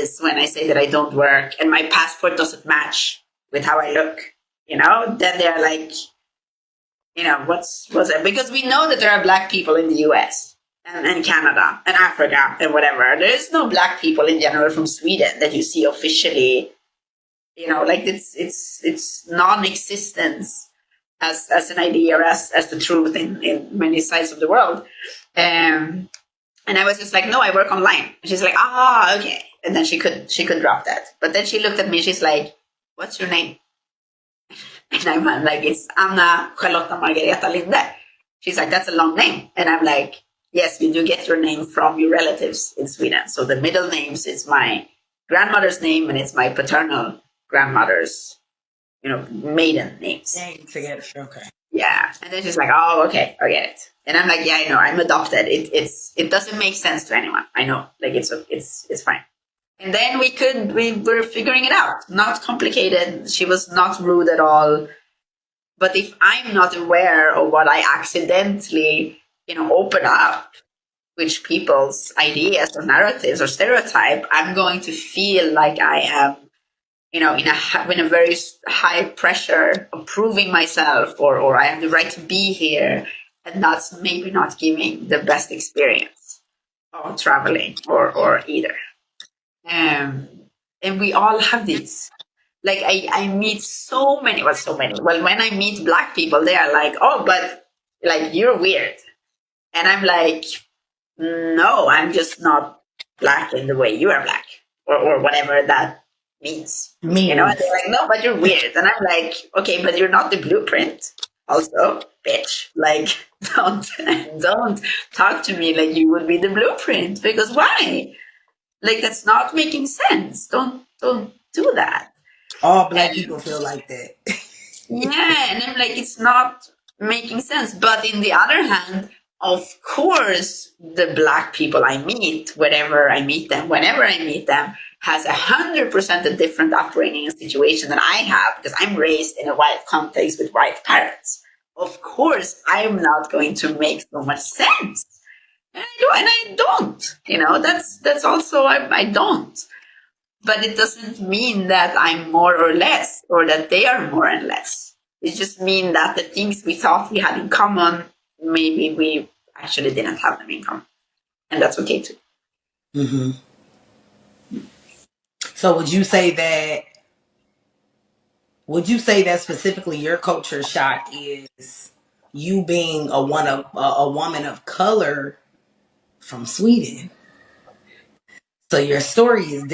glasses when I say that I don't work and my passport doesn't match with how I look, then they're like, what's it? Because we know that there are black people in the US and Canada and Africa and whatever. There is no black people in general from Sweden that you see officially, like it's non-existence as an idea or as the truth in many sides of the world. And I was just like, no, I work online. And she's like, okay. And then she could drop that. But then she looked at me, she's like, what's your name? And I'm like, it's Anna Charlotta Margareta Linde. She's like, that's a long name. And I'm like, yes, you do get your name from your relatives in Sweden. So the middle names is my grandmother's name and it's my paternal grandmother's, maiden names. Okay. Yeah. And then she's like, oh, okay, I get it. And I'm like, yeah, I know, I'm adopted. It doesn't make sense to anyone. I know, like it's fine. And then we were figuring it out. Not complicated. She was not rude at all. But if I'm not aware of what I accidentally, open up, which people's ideas or narratives or stereotype, I'm going to feel like I am, in a very high pressure of proving myself or I have the right to be here. And that's maybe not giving the best experience of traveling or either. And we all have these. Like I meet so many. Well, when I meet black people, they are like, oh, but like you're weird. And I'm like, no, I'm just not black in the way you are black or whatever that means. And they're like, no, but you're weird. And I'm like, okay, but you're not the blueprint. Also, bitch, like don't talk to me like you would be the blueprint, because why? Like that's not making sense. Don't do that. All black people feel like that. Yeah, and I'm like, it's not making sense. But in the other hand, of course, the black people I meet, whenever I meet them, has 100% a different upbringing and situation than I have, because I'm raised in a white context with white parents. Of course, I'm not going to make so much sense. And I don't. That's also, I don't. But it doesn't mean that I'm more or less, or that they are more and less. It just means that the things we thought we had in common, maybe we actually didn't have them in common. And that's okay too. Mm-hmm. So would you say that specifically your culture shock is you being a woman of color from Sweden? So your story is different.